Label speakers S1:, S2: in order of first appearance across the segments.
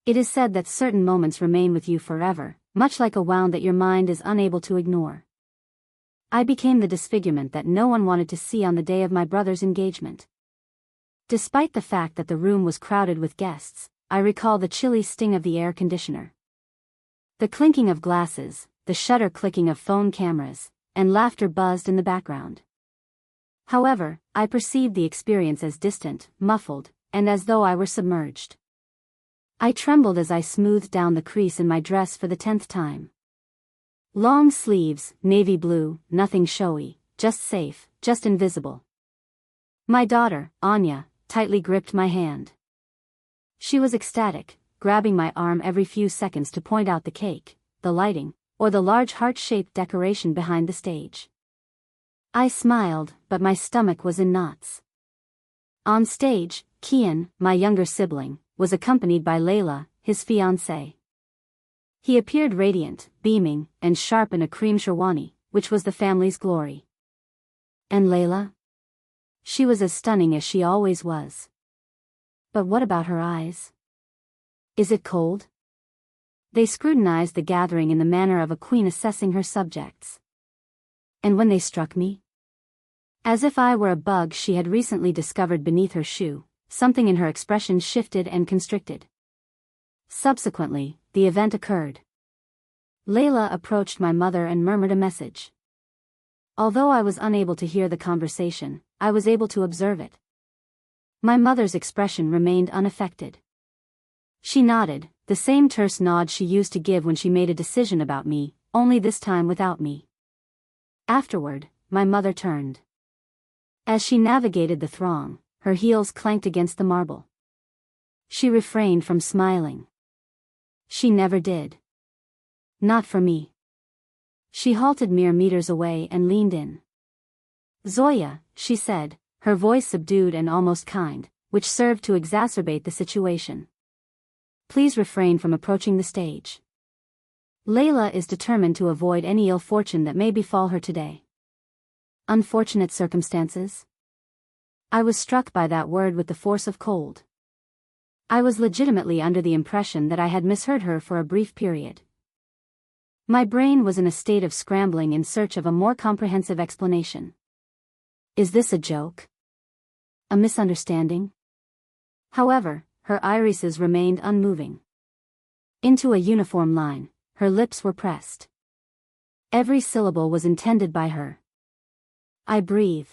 S1: It is said that certain moments remain with you forever, much like a wound that your mind is unable to ignore. I became the disfigurement that no one wanted to see on the day of my brother's engagement. Despite the fact that the room was crowded with guests, I recall the chilly sting of the air conditioner. The clinking of glasses, the shutter clicking of phone cameras, and laughter buzzed in the background. However, I perceived the experience as distant, muffled, and as though I were submerged. I trembled as I smoothed down the crease in my dress for the 10th time. Long sleeves, navy blue, nothing showy, just safe, just invisible. My daughter, Anya, tightly gripped my hand. She was ecstatic, grabbing my arm every few seconds to point out the cake, the lighting, or the large heart-shaped decoration behind the stage. I smiled, but my stomach was in knots. On stage, Kian, my younger sibling, was accompanied by Layla, his fiancée. He appeared radiant, beaming, and sharp in a cream sherwani, which was the family's glory. And Layla? She was as stunning as she always was. But what about her eyes? Is it cold? They scrutinized the gathering in the manner of a queen assessing her subjects. And when they struck me? As if I were a bug she had recently discovered beneath her shoe, something in her expression shifted and constricted. Subsequently, the event occurred. Layla approached my mother and murmured a message. Although I was unable to hear the conversation, I was able to observe it. My mother's expression remained unaffected. She nodded, the same terse nod she used to give when she made a decision about me, only this time without me. Afterward, my mother turned. As she navigated the throng, her heels clanked against the marble. She refrained from smiling. She never did. Not for me. She halted mere meters away and leaned in. "Zoya," she said, her voice subdued and almost kind, which served to exacerbate the situation. "Please refrain from approaching the stage. Layla is determined to avoid any ill fortune that may befall her today." Unfortunate circumstances? I was struck by that word with the force of cold. I was legitimately under the impression that I had misheard her for a brief period. My brain was in a state of scrambling in search of a more comprehensive explanation. Is this a joke? A misunderstanding? However, her irises remained unmoving. Into a uniform line, her lips were pressed. Every syllable was intended by her. I breathe.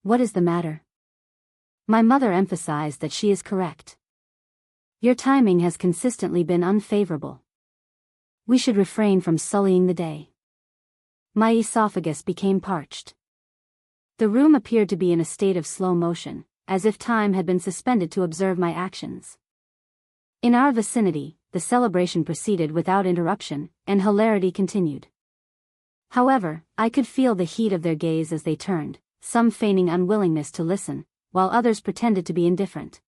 S1: What is the matter? My mother emphasized that she is correct. Your timing has consistently been unfavorable. We should refrain from sullying the day. My esophagus became parched. The room appeared to be in a state of slow motion, as if time had been suspended to observe my actions. In our vicinity, the celebration proceeded without interruption, and hilarity continued. However, I could feel the heat of their gaze as they turned, some feigning unwillingness to listen, while others pretended to be indifferent.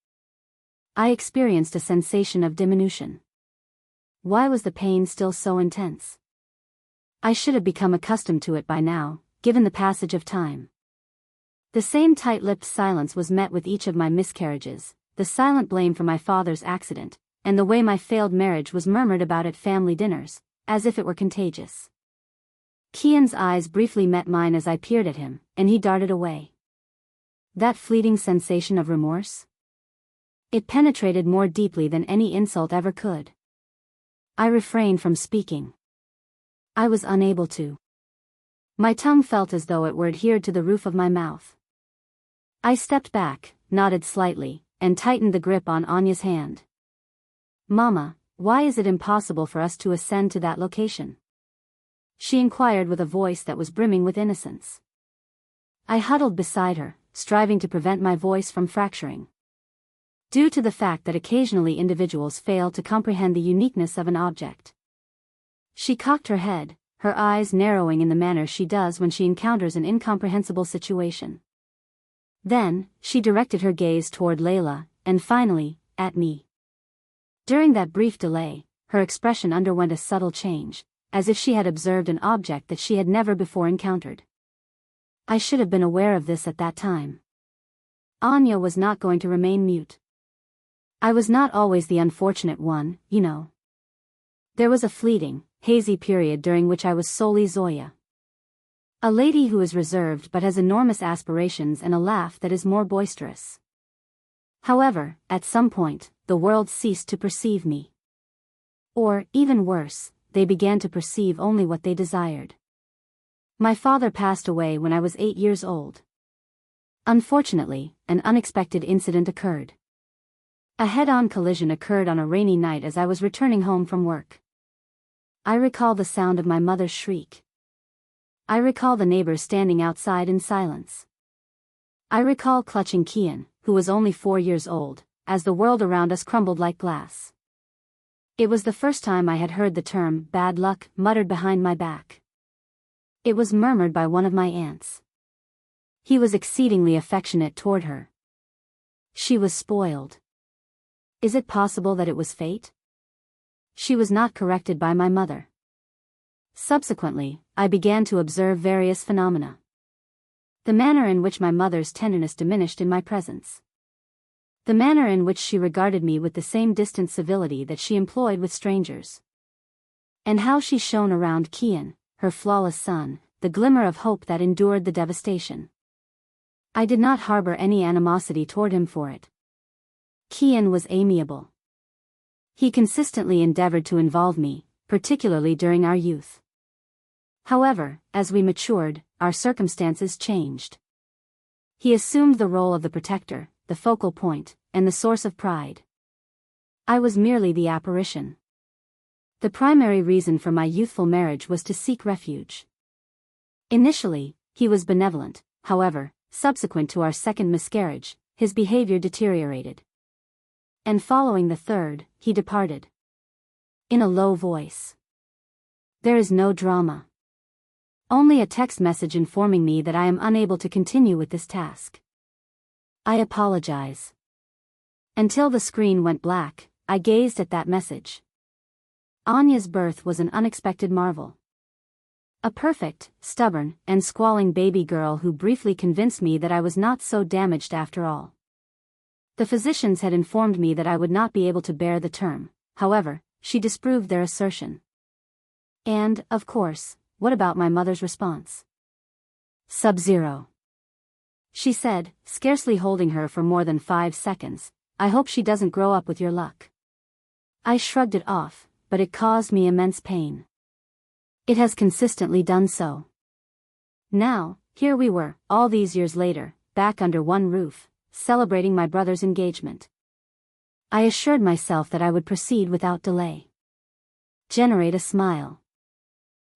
S1: I experienced a sensation of diminution. Why was the pain still so intense? I should have become accustomed to it by now, given the passage of time. The same tight-lipped silence was met with each of my miscarriages, the silent blame for my father's accident, and the way my failed marriage was murmured about at family dinners, as if it were contagious. Kian's eyes briefly met mine as I peered at him, and he darted away. That fleeting sensation of remorse? It penetrated more deeply than any insult ever could. I refrained from speaking. I was unable to. My tongue felt as though it were adhered to the roof of my mouth. I stepped back, nodded slightly, and tightened the grip on Anya's hand. "Mama, why is it impossible for us to ascend to that location?" she inquired with a voice that was brimming with innocence. I huddled beside her, striving to prevent my voice from fracturing. Due to the fact that occasionally individuals fail to comprehend the uniqueness of an object. She cocked her head, her eyes narrowing in the manner she does when she encounters an incomprehensible situation. Then, she directed her gaze toward Layla, and finally, at me. During that brief delay, her expression underwent a subtle change, as if she had observed an object that she had never before encountered. I should have been aware of this at that time. Anya was not going to remain mute. I was not always the unfortunate one, you know. There was a fleeting, hazy period during which I was solely Zoya. A lady who is reserved but has enormous aspirations and a laugh that is more boisterous. However, at some point, the world ceased to perceive me. Or, even worse, they began to perceive only what they desired. My father passed away when I was 8 years old. Unfortunately, an unexpected incident occurred. A head-on collision occurred on a rainy night as I was returning home from work. I recall the sound of my mother's shriek. I recall the neighbors standing outside in silence. I recall clutching Kian, who was only 4 years old, as the world around us crumbled like glass. It was the first time I had heard the term bad luck muttered behind my back. It was murmured by one of my aunts. He was exceedingly affectionate toward her. She was spoiled. Is it possible that it was fate? She was not corrected by my mother. Subsequently, I began to observe various phenomena. The manner in which my mother's tenderness diminished in my presence. The manner in which she regarded me with the same distant civility that she employed with strangers. And how she shone around Kian, her flawless son, the glimmer of hope that endured the devastation. I did not harbor any animosity toward him for it. Kian was amiable. He consistently endeavored to involve me, particularly during our youth. However, as we matured, our circumstances changed. He assumed the role of the protector, the focal point, and the source of pride. I was merely the apparition. The primary reason for my youthful marriage was to seek refuge. Initially, he was benevolent, however, subsequent to our second miscarriage, his behavior deteriorated. And following the third, he departed. In a low voice. There is no drama. Only a text message informing me that I am unable to continue with this task. I apologize. Until the screen went black, I gazed at that message. Anya's birth was an unexpected marvel. A perfect, stubborn, and squalling baby girl who briefly convinced me that I was not so damaged after all. The physicians had informed me that I would not be able to bear the term, however, she disproved their assertion. And, of course, what about my mother's response? Sub-zero. She said, scarcely holding her for more than 5 seconds, I hope she doesn't grow up with your luck. I shrugged it off, but it caused me immense pain. It has consistently done so. Now, here we were, all these years later, back under one roof, celebrating my brother's engagement. I assured myself that I would proceed without delay. Generate a smile.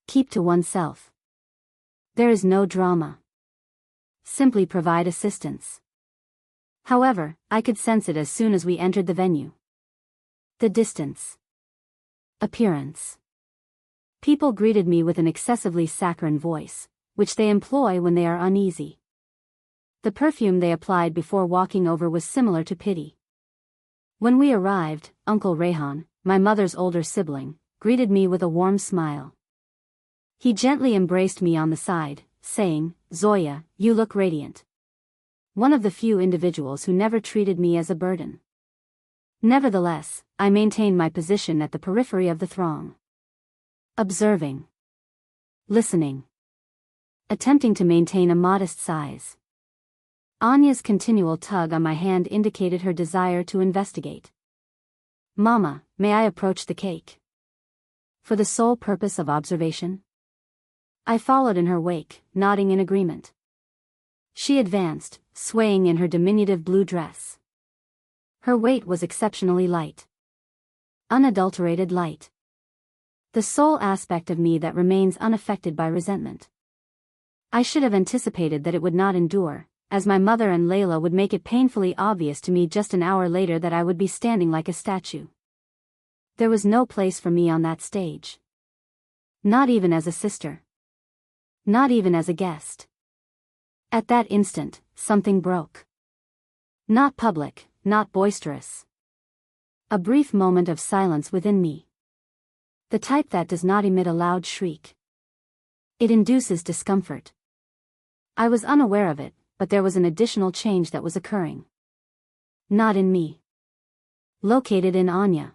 S1: Keep to oneself. There is no drama. Simply provide assistance. However, I could sense it as soon as we entered the venue. The distance. Appearance. People greeted me with an excessively saccharine voice, which they employ when they are uneasy. The perfume they applied before walking over was similar to pity. When we arrived, Uncle Rehan, my mother's older sibling, greeted me with a warm smile. He gently embraced me on the side, saying, Zoya, you look radiant. One of the few individuals who never treated me as a burden. Nevertheless, I maintained my position at the periphery of the throng. Observing. Listening. Attempting to maintain a modest size. Anya's continual tug on my hand indicated her desire to investigate. Mama, may I approach the cake? For the sole purpose of observation? I followed in her wake, nodding in agreement. She advanced, swaying in her diminutive blue dress. Her weight was exceptionally light. Unadulterated light. The sole aspect of me that remains unaffected by resentment. I should have anticipated that it would not endure, as my mother and Layla would make it painfully obvious to me just an hour later that I would be standing like a statue. There was no place for me on that stage. Not even as a sister. Not even as a guest. At that instant, something broke. Not public, not boisterous. A brief moment of silence within me. The type that does not emit a loud shriek. It induces discomfort. I was unaware of it, but there was an additional change that was occurring. Not in me. located in Anya.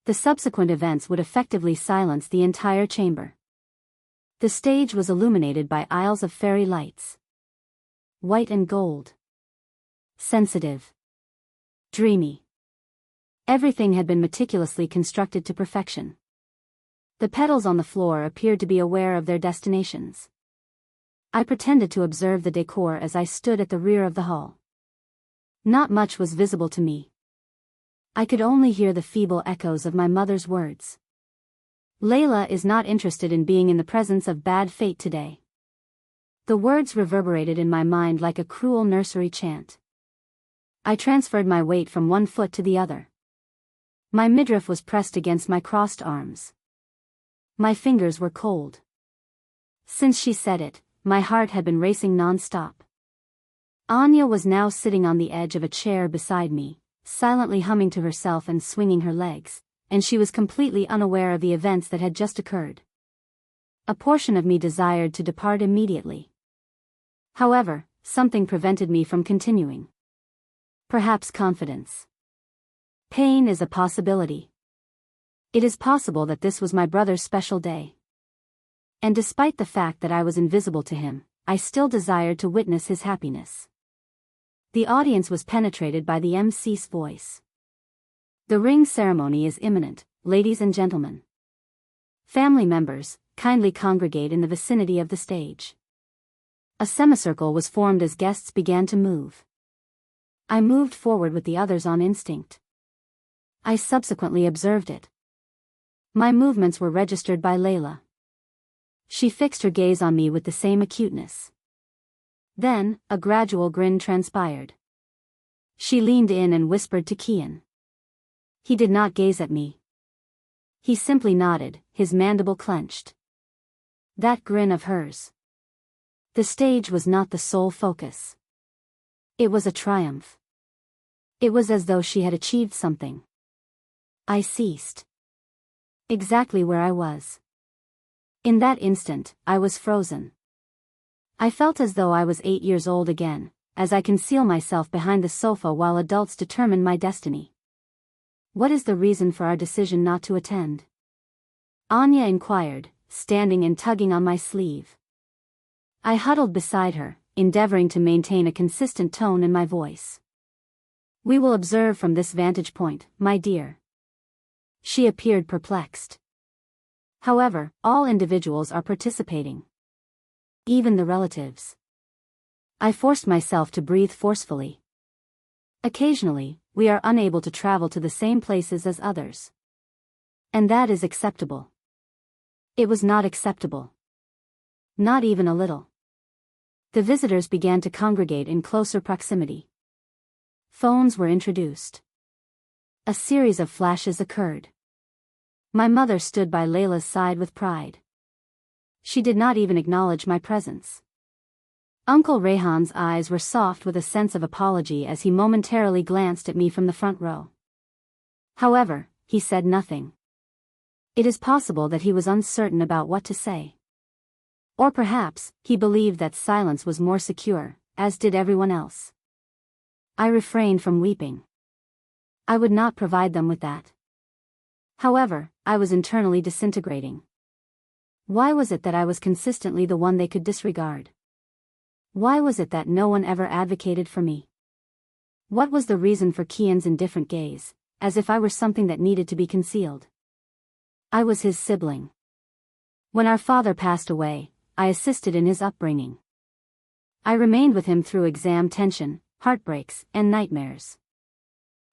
S1: The subsequent events would effectively silence the entire chamber. The stage was illuminated by aisles of fairy lights. White and gold. Sensitive. Dreamy. Everything had been meticulously constructed to perfection. The petals on the floor appeared to be aware of their destinations. I pretended to observe the decor as I stood at the rear of the hall. Not much was visible to me. I could only hear the feeble echoes of my mother's words. Layla is not interested in being in the presence of bad fate today. The words reverberated in my mind like a cruel nursery chant. I transferred my weight from one foot to the other. My midriff was pressed against my crossed arms. My fingers were cold. Since she said it, my heart had been racing non-stop. Anya was now sitting on the edge of a chair beside me, silently humming to herself and swinging her legs, and she was completely unaware of the events that had just occurred. A portion of me desired to depart immediately. However, something prevented me from continuing. Perhaps confidence. Pain is a possibility. It is possible that this was my brother's special day. And despite the fact that I was invisible to him, I still desired to witness his happiness. The audience was penetrated by the MC's voice. The ring ceremony is imminent, ladies and gentlemen. Family members, kindly congregate in the vicinity of the stage. A semicircle was formed as guests began to move. I moved forward with the others on instinct. I subsequently observed it. My movements were registered by Layla. She fixed her gaze on me with the same acuteness. Then, a gradual grin transpired. She leaned in and whispered to Kian. He did not gaze at me. He simply nodded, his mandible clenched. That grin of hers. The stage was not the sole focus. It was a triumph. It was as though she had achieved something. I ceased. Exactly where I was. In that instant, I was frozen. I felt as though I was 8 years old again, as I conceal myself behind the sofa while adults determine my destiny. What is the reason for our decision not to attend? Anya inquired, standing and tugging on my sleeve. I huddled beside her, endeavoring to maintain a consistent tone in my voice. We will observe from this vantage point, my dear. She appeared perplexed. However, all individuals are participating. Even the relatives. I forced myself to breathe forcefully. Occasionally, we are unable to travel to the same places as others. And that is acceptable. It was not acceptable. Not even a little. The visitors began to congregate in closer proximity. Phones were introduced. A series of flashes occurred. My mother stood by Layla's side with pride. She did not even acknowledge my presence. Uncle Rayhan's eyes were soft with a sense of apology as he momentarily glanced at me from the front row. However, he said nothing. It is possible that he was uncertain about what to say. Or perhaps, he believed that silence was more secure, as did everyone else. I refrained from weeping. I would not provide them with that. However, I was internally disintegrating. Why was it that I was consistently the one they could disregard? Why was it that no one ever advocated for me? What was the reason for Kian's indifferent gaze, as if I were something that needed to be concealed? I was his sibling. When our father passed away, I assisted in his upbringing. I remained with him through exam tension, heartbreaks, and nightmares.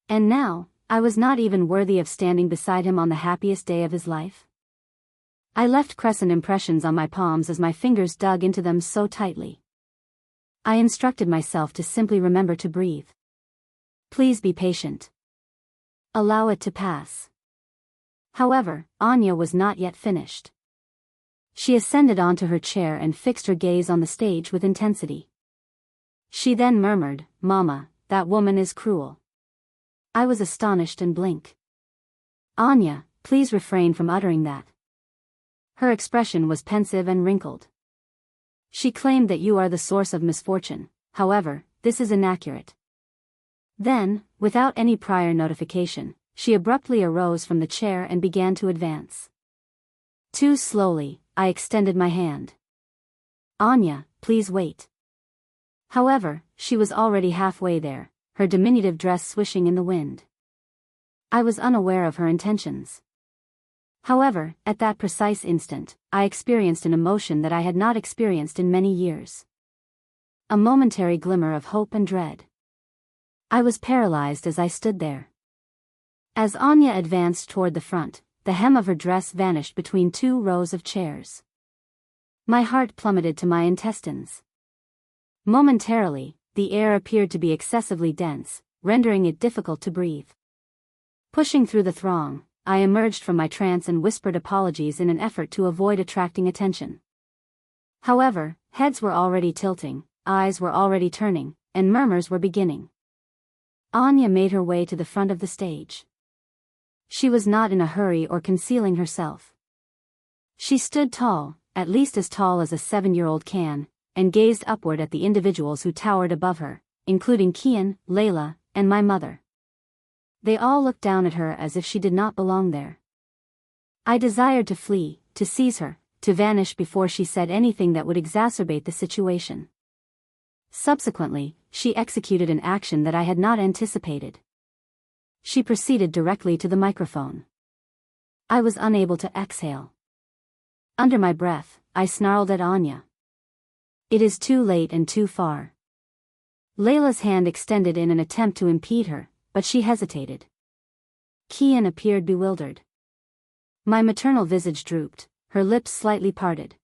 S1: And now, I was not even worthy of standing beside him on the happiest day of his life. I left crescent impressions on my palms as my fingers dug into them so tightly. I instructed myself to simply remember to breathe. Please be patient. Allow it to pass. However, Anya was not yet finished. She ascended onto her chair and fixed her gaze on the stage with intensity. She then murmured, "Mama, that woman is cruel." I was astonished and blinked. "Anya, please refrain from uttering that." Her expression was pensive and wrinkled. "She claimed that you are the source of misfortune, however, this is inaccurate. Then, without any prior notification, she abruptly arose from the chair and began to advance. Too slowly, I extended my hand. "Anya, please wait." However, she was already halfway there, her diminutive dress swishing in the wind. I was unaware of her intentions. However, at that precise instant, I experienced an emotion that I had not experienced in many years. A momentary glimmer of hope and dread. I was paralyzed as I stood there. As Anya advanced toward the front, the hem of her dress vanished between two rows of chairs. My heart plummeted to my intestines. Momentarily, the air appeared to be excessively dense, rendering it difficult to breathe. Pushing through the throng, I emerged from my trance and whispered apologies in an effort to avoid attracting attention. However, heads were already tilting, eyes were already turning, and murmurs were beginning. Anya made her way to the front of the stage. She was not in a hurry or concealing herself. She stood tall, at least as tall as a 7-year-old can, and gazed upward at the individuals who towered above her, including Kian, Layla, and my mother. They all looked down at her as if she did not belong there. I desired to flee, to seize her, to vanish before she said anything that would exacerbate the situation. Subsequently, she executed an action that I had not anticipated. She proceeded directly to the microphone. I was unable to exhale. Under my breath, I snarled at Anya. "It is too late and too far." Layla's hand extended in an attempt to impede her, but she hesitated. Kian appeared bewildered. My maternal visage drooped, her lips slightly parted.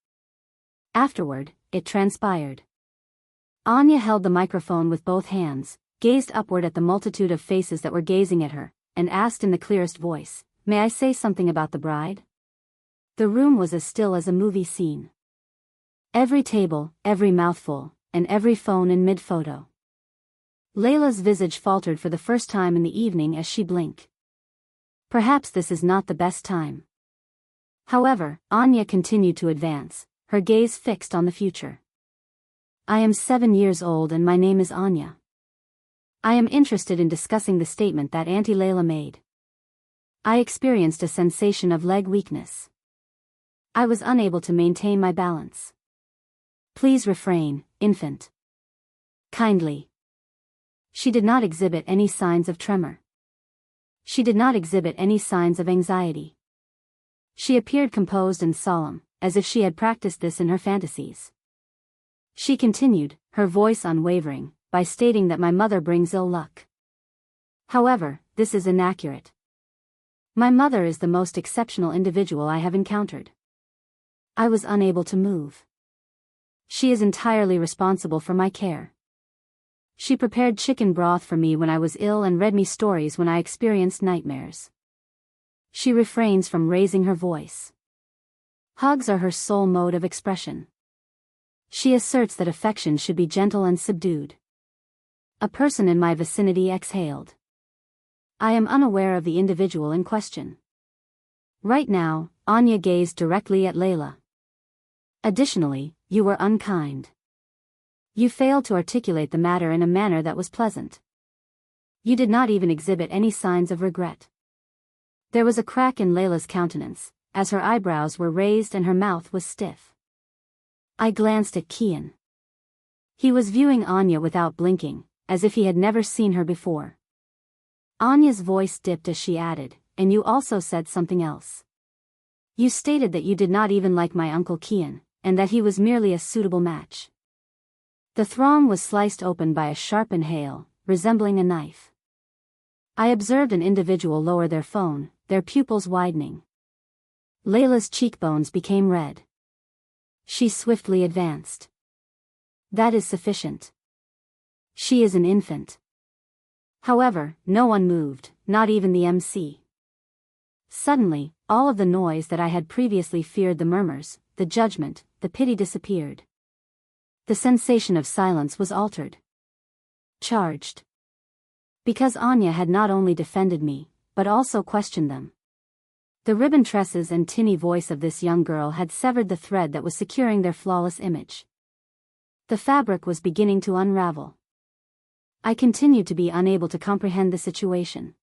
S1: Afterward, it transpired. Anya held the microphone with both hands, gazed upward at the multitude of faces that were gazing at her, and asked in the clearest voice, "May I say something about the bride?" The room was as still as a movie scene. Every table, every mouthful, and every phone in mid-photo. Layla's visage faltered for the first time in the evening as she blinked. Perhaps this is not the best time. However, Anya continued to advance, her gaze fixed on the future. "I am 7 years old and my name is Anya. I am interested in discussing the statement that Auntie Layla made. I experienced a sensation of leg weakness. I was unable to maintain my balance. Please refrain, infant. Kindly." She did not exhibit any signs of tremor. She did not exhibit any signs of anxiety. She appeared composed and solemn, as if she had practiced this in her fantasies. She continued, her voice unwavering, by stating that my mother brings ill luck. However, this is inaccurate. My mother is the most exceptional individual I have encountered. I was unable to move. She is entirely responsible for my care. She prepared chicken broth for me when I was ill and read me stories when I experienced nightmares. She refrains from raising her voice. Hugs are her sole mode of expression. She asserts that affection should be gentle and subdued. A person in my vicinity exhaled. I am unaware of the individual in question. Right now, Anya gazed directly at Layla. Additionally, you were unkind. You failed to articulate the matter in a manner that was pleasant. You did not even exhibit any signs of regret. There was a crack in Layla's countenance, as her eyebrows were raised and her mouth was stiff. I glanced at Kian. He was viewing Anya without blinking, as if he had never seen her before. Anya's voice dipped as she added, "And you also said something else. You stated that you did not even like my uncle Kian, and that he was merely a suitable match." The throng was sliced open by a sharp inhale, resembling a knife. I observed an individual lower their phone, their pupils widening. Layla's cheekbones became red. She swiftly advanced. "That is sufficient. She is an infant." However, no one moved, not even the MC. Suddenly, all of the noise that I had previously feared, the murmurs, the judgment, the pity, disappeared. The sensation of silence was altered. Charged. Because Anya had not only defended me, but also questioned them. The ribbon tresses and tinny voice of this young girl had severed the thread that was securing their flawless image. The fabric was beginning to unravel. I continued to be unable to comprehend the situation.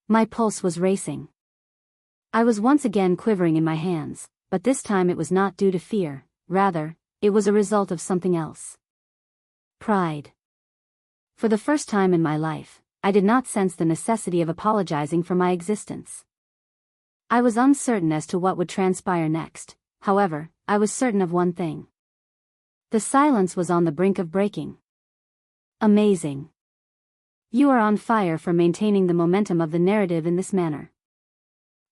S1: My pulse was racing. I was once again quivering in my hands, but this time it was not due to fear, rather, it was a result of something else. Pride. For the first time in my life, I did not sense the necessity of apologizing for my existence. I was uncertain as to what would transpire next, however, I was certain of one thing. The silence was on the brink of breaking. Amazing. You are on fire for maintaining the momentum of the narrative in this manner.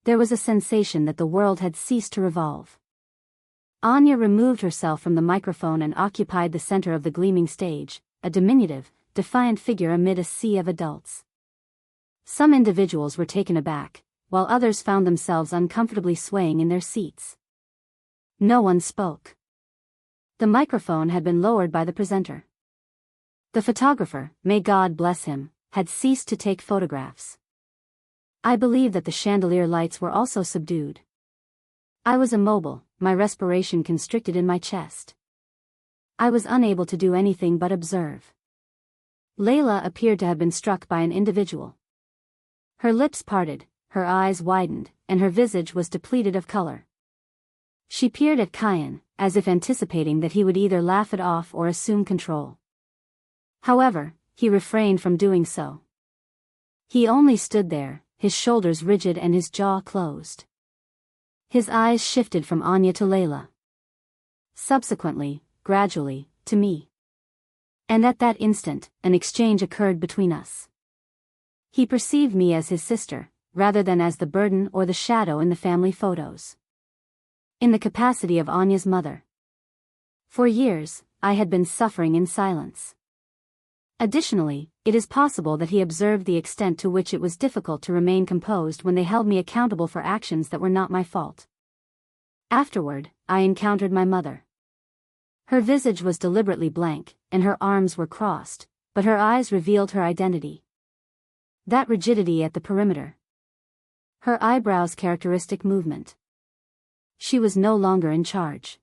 S1: There was a sensation that the world had ceased to revolve. Anya removed herself from the microphone and occupied the center of the gleaming stage, a diminutive, defiant figure amid a sea of adults. Some individuals were taken aback, while others found themselves uncomfortably swaying in their seats. No one spoke. The microphone had been lowered by the presenter. The photographer, may God bless him, had ceased to take photographs. I believe that the chandelier lights were also subdued. I was immobile, my respiration constricted in my chest. I was unable to do anything but observe. Layla appeared to have been struck by an individual. Her lips parted, her eyes widened, and her visage was depleted of color. She peered at Kyan, as if anticipating that he would either laugh it off or assume control. However, he refrained from doing so. He only stood there, his shoulders rigid and his jaw closed. His eyes shifted from Anya to Layla. Subsequently, gradually, to me. And at that instant, an exchange occurred between us. He perceived me as his sister, rather than as the burden or the shadow in the family photos. In the capacity of Anya's mother. For years, I had been suffering in silence. Additionally, it is possible that he observed the extent to which it was difficult to remain composed when they held me accountable for actions that were not my fault. Afterward, I encountered my mother. Her visage was deliberately blank, and her arms were crossed, but her eyes revealed her identity. That rigidity at the perimeter. Her eyebrows' characteristic movement. She was no longer in charge.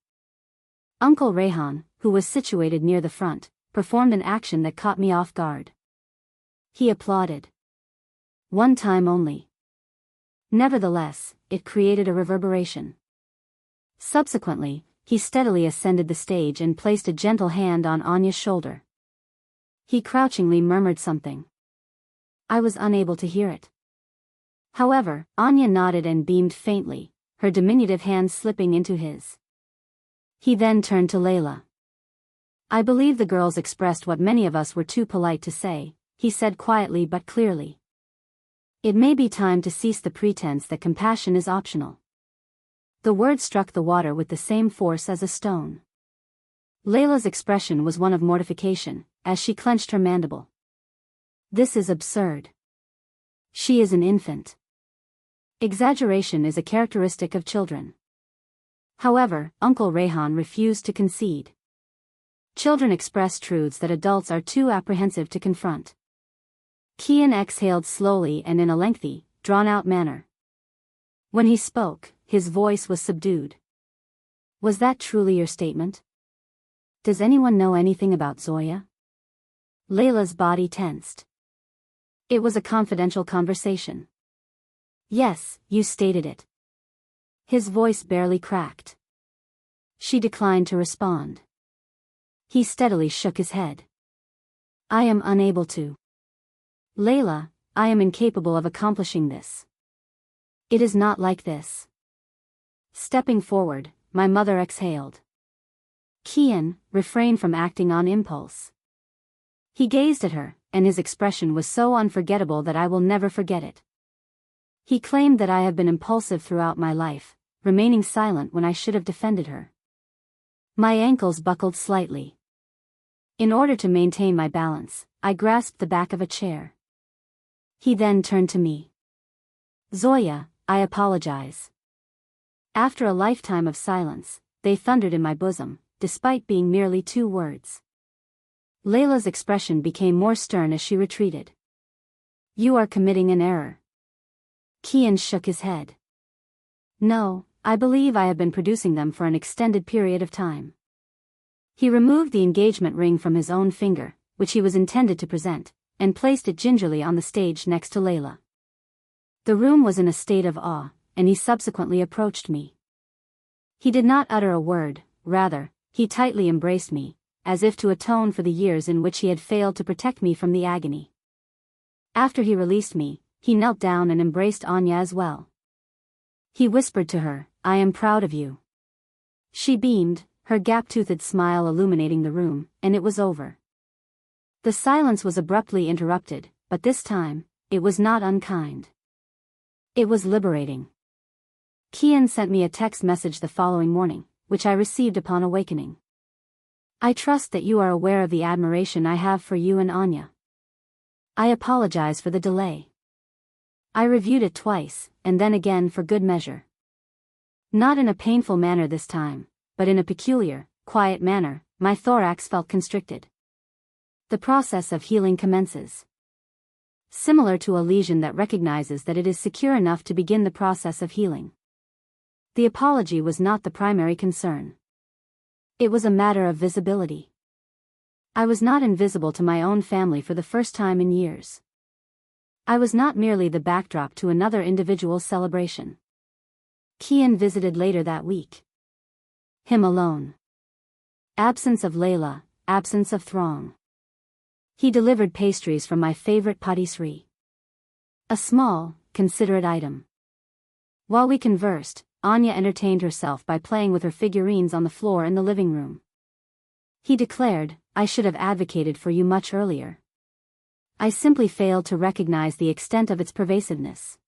S1: Uncle Rehan, who was situated near the front, performed an action that caught me off guard. He applauded. One time only. Nevertheless, it created a reverberation. Subsequently, he steadily ascended the stage and placed a gentle hand on Anya's shoulder. He crouchingly murmured something. I was unable to hear it. However, Anya nodded and beamed faintly, her diminutive hand slipping into his. He then turned to Layla. I believe the girls expressed what many of us were too polite to say, he said quietly but clearly. It may be time to cease the pretense that compassion is optional. The word struck the water with the same force as a stone. Layla's expression was one of mortification, as she clenched her mandible. This is absurd. She is an infant. Exaggeration is a characteristic of children. However, Uncle Rehan refused to concede. Children express truths that adults are too apprehensive to confront. Kian exhaled slowly and in a lengthy, drawn-out manner. When he spoke, his voice was subdued. Was that truly your statement? Does anyone know anything about Zoya? Layla's body tensed. It was a confidential conversation. Yes, you stated it. His voice barely cracked. She declined to respond. He steadily shook his head. I am unable to. Layla, I am incapable of accomplishing this. It is not like this. Stepping forward, my mother exhaled. Kian, refrained from acting on impulse. He gazed at her, and his expression was so unforgettable that I will never forget it. He claimed that I have been impulsive throughout my life, remaining silent when I should have defended her. My ankles buckled slightly. In order to maintain my balance, I grasped the back of a chair. He then turned to me. Zoya, I apologize. After a lifetime of silence, they thundered in my bosom, despite being merely 2 words. Layla's expression became more stern as she retreated. You are committing an error. Kian shook his head. No, I believe I have been producing them for an extended period of time. He removed the engagement ring from his own finger, which he was intended to present, and placed it gingerly on the stage next to Layla. The room was in a state of awe, and he subsequently approached me. He did not utter a word, rather, he tightly embraced me, as if to atone for the years in which he had failed to protect me from the agony. After he released me, he knelt down and embraced Anya as well. He whispered to her, "I am proud of you." She beamed, her gap-toothed smile illuminating the room, and it was over. The silence was abruptly interrupted, but this time, it was not unkind. It was liberating. Kian sent me a text message the following morning, which I received upon awakening. "I trust that you are aware of the admiration I have for you and Anya. I apologize for the delay. I reviewed it twice, and then again for good measure. Not in a painful manner this time, but in a peculiar, quiet manner, my thorax felt constricted. The process of healing commences. Similar to a lesion that recognizes that it is secure enough to begin the process of healing. The apology was not the primary concern. It was a matter of visibility. I was not invisible to my own family for the first time in years. I was not merely the backdrop to another individual's celebration. Kian visited later that week. Him alone. Absence of Layla, absence of throng. He delivered pastries from my favorite patisserie. A small, considerate item. While we conversed, Anya entertained herself by playing with her figurines on the floor in the living room. He declared, "I should have advocated for you much earlier. I simply failed to recognize the extent of its pervasiveness."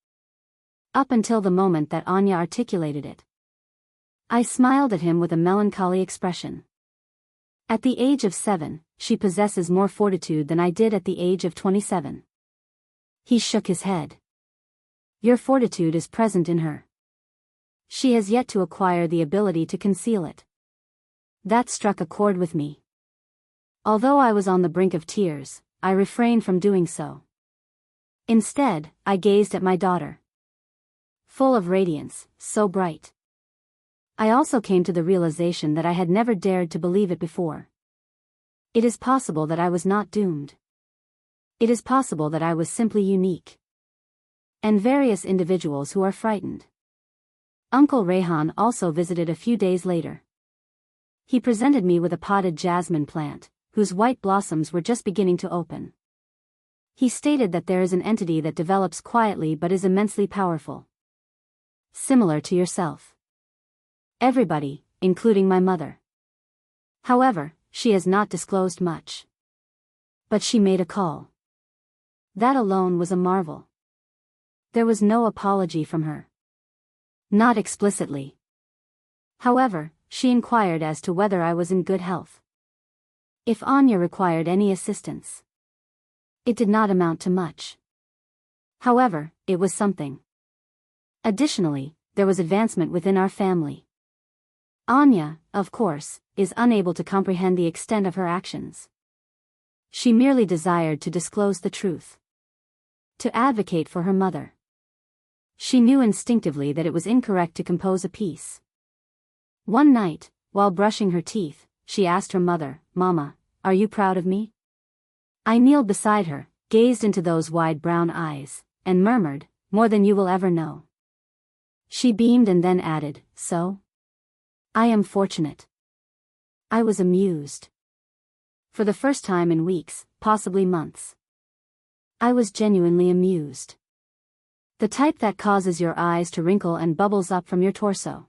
S1: Up until the moment that Anya articulated it. I smiled at him with a melancholy expression. At the age of 7, she possesses more fortitude than I did at the age of 27. He shook his head. "Your fortitude is present in her. She has yet to acquire the ability to conceal it." That struck a chord with me. Although I was on the brink of tears, I refrained from doing so. Instead, I gazed at my daughter. Full of radiance, so bright. I also came to the realization that I had never dared to believe it before. It is possible that I was not doomed. It is possible that I was simply unique. And various individuals who are frightened. Uncle Rehan also visited a few days later. He presented me with a potted jasmine plant, whose white blossoms were just beginning to open. He stated that there is an entity that develops quietly but is immensely powerful. Similar to yourself. Everybody, including my mother. However, she has not disclosed much. But she made a call. That alone was a marvel. There was no apology from her. Not explicitly. However, she inquired as to whether I was in good health. If Anya required any assistance. It did not amount to much. However, it was something. Additionally, there was advancement within our family. Anya, of course, is unable to comprehend the extent of her actions. She merely desired to disclose the truth. To advocate for her mother. She knew instinctively that it was incorrect to compose a piece. One night, while brushing her teeth, she asked her mother, "Mama, are you proud of me?" I kneeled beside her, gazed into those wide brown eyes, and murmured, "More than you will ever know." She beamed and then added, "So? I am fortunate." I was amused. For the first time in weeks, possibly months. I was genuinely amused. The type that causes your eyes to wrinkle and bubbles up from your torso.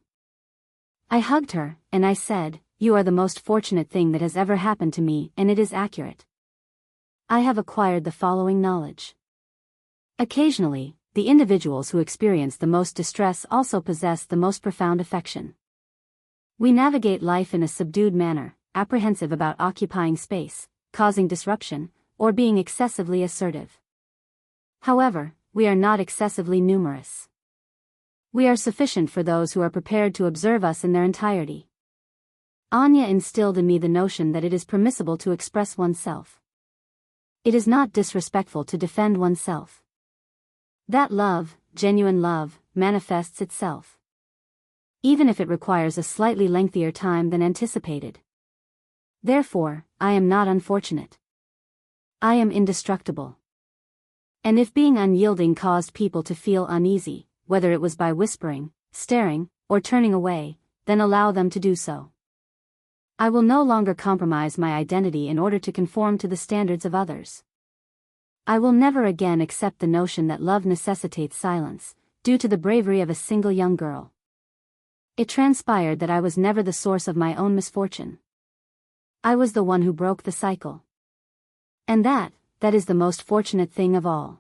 S1: I hugged her, and I said, "You are the most fortunate thing that has ever happened to me, and it is accurate. I have acquired the following knowledge. Occasionally, the individuals who experience the most distress also possess the most profound affection. We navigate life in a subdued manner, apprehensive about occupying space, causing disruption, or being excessively assertive. However, we are not excessively numerous. We are sufficient for those who are prepared to observe us in their entirety. Anya instilled in me the notion that it is permissible to express oneself. It is not disrespectful to defend oneself. That love, genuine love, manifests itself. Even if it requires a slightly lengthier time than anticipated. Therefore, I am not unfortunate. I am indestructible. And if being unyielding caused people to feel uneasy, whether it was by whispering, staring, or turning away, then allow them to do so. I will no longer compromise my identity in order to conform to the standards of others. I will never again accept the notion that love necessitates silence, due to the bravery of a single young girl. It transpired that I was never the source of my own misfortune. I was the one who broke the cycle. And that is the most fortunate thing of all.